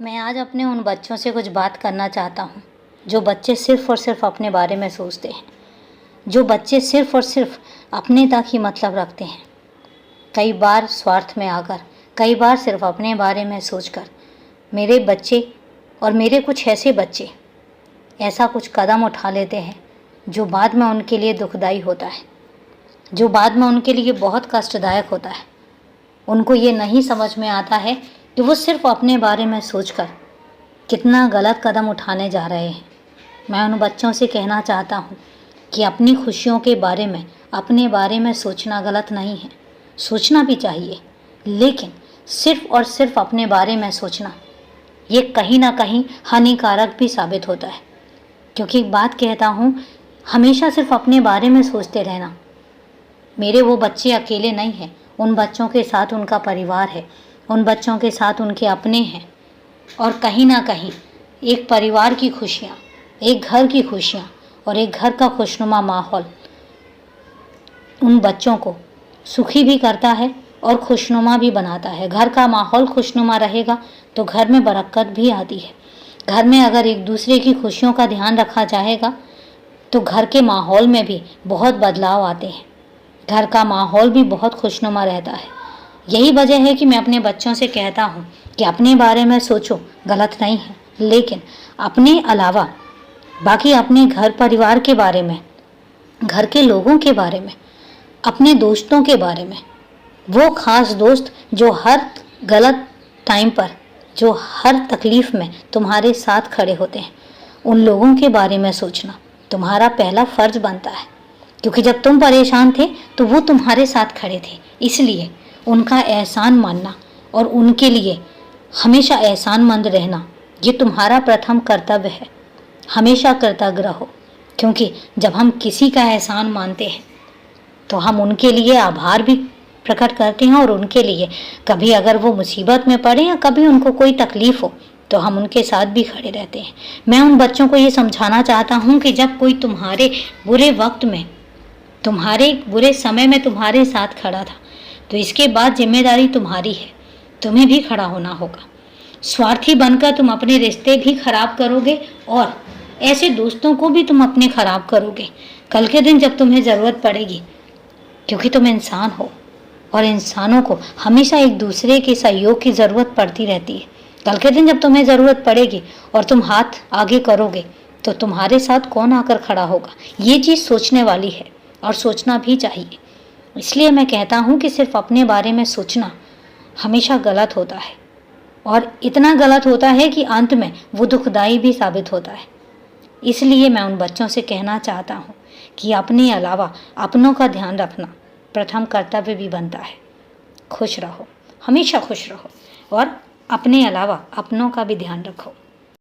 मैं आज अपने उन बच्चों से कुछ बात करना चाहता हूँ जो बच्चे सिर्फ़ और सिर्फ अपने बारे में सोचते हैं, जो बच्चे सिर्फ़ और सिर्फ अपने तक ही मतलब रखते हैं। कई बार स्वार्थ में आकर, कई बार सिर्फ अपने बारे में सोचकर मेरे बच्चे और मेरे कुछ ऐसे बच्चे ऐसा कुछ कदम उठा लेते हैं जो बाद में उनके लिए दुखदाई होता है, जो बाद में उनके लिए बहुत कष्टदायक होता है। उनको ये नहीं समझ में आता है कि वो सिर्फ अपने बारे में सोचकर कितना गलत कदम उठाने जा रहे हैं। मैं उन बच्चों से कहना चाहता हूँ कि अपनी खुशियों के बारे में, अपने बारे में सोचना गलत नहीं है, सोचना भी चाहिए, लेकिन सिर्फ और सिर्फ अपने बारे में सोचना ये कहीं ना कहीं हानिकारक भी साबित होता है। क्योंकि एक बात कहता हूँ, हमेशा सिर्फ अपने बारे में सोचते रहना। मेरे वो बच्चे अकेले नहीं हैं, उन बच्चों के साथ उनका परिवार है, उन बच्चों के साथ उनके अपने हैं, और कहीं ना कहीं एक परिवार की खुशियाँ, एक घर की खुशियाँ और एक घर का खुशनुमा माहौल उन बच्चों को सुखी भी करता है और खुशनुमा भी बनाता है। घर का माहौल खुशनुमा रहेगा तो घर में बरकत भी आती है। घर में अगर एक दूसरे की खुशियों का ध्यान रखा जाएगा तो घर के माहौल में भी बहुत बदलाव आते हैं, घर का माहौल भी बहुत खुशनुमा रहता है। यही वजह है कि मैं अपने बच्चों से कहता हूँ कि अपने बारे में सोचो, गलत नहीं है, लेकिन अपने अलावा बाकी अपने घर परिवार के बारे में, घर के लोगों के बारे में, अपने दोस्तों के बारे में, वो ख़ास दोस्त जो हर गलत टाइम पर, जो हर तकलीफ़ में तुम्हारे साथ खड़े होते हैं, उन लोगों के बारे में सोचना तुम्हारा पहला फ़र्ज़ बनता है। क्योंकि जब तुम परेशान थे तो वो तुम्हारे साथ खड़े थे, इसलिए उनका एहसान मानना और उनके लिए हमेशा एहसानमंद रहना ये तुम्हारा प्रथम कर्तव्य है। हमेशा कृतज्ञ रहो, क्योंकि जब हम किसी का एहसान मानते हैं तो हम उनके लिए आभार भी प्रकट करते हैं, और उनके लिए कभी अगर वो मुसीबत में पड़े या कभी उनको कोई तकलीफ़ हो तो हम उनके साथ भी खड़े रहते हैं। मैं उन बच्चों को ये समझाना चाहता हूँ कि जब कोई तुम्हारे बुरे वक्त में, तुम्हारे बुरे समय में तुम्हारे साथ खड़ा था तो इसके बाद जिम्मेदारी तुम्हारी है, तुम्हें भी खड़ा होना होगा। स्वार्थी बनकर तुम अपने रिश्ते भी खराब करोगे और ऐसे दोस्तों को भी तुम अपने खराब करोगे कल के दिन जब तुम्हें ज़रूरत पड़ेगी, क्योंकि तुम इंसान हो और इंसानों को हमेशा एक दूसरे के सहयोग की ज़रूरत पड़ती रहती है। कल के दिन जब तुम्हें ज़रूरत पड़ेगी और तुम हाथ आगे करोगे तो तुम्हारे साथ कौन आकर खड़ा होगा, ये चीज़ सोचने वाली है और सोचना भी चाहिए। इसलिए मैं कहता हूँ कि सिर्फ अपने बारे में सोचना हमेशा गलत होता है, और इतना गलत होता है कि अंत में वो दुखदाई भी साबित होता है। इसलिए मैं उन बच्चों से कहना चाहता हूँ कि अपने अलावा अपनों का ध्यान रखना प्रथम कर्तव्य भी बनता है। खुश रहो, हमेशा खुश रहो, और अपने अलावा अपनों का भी ध्यान रखो।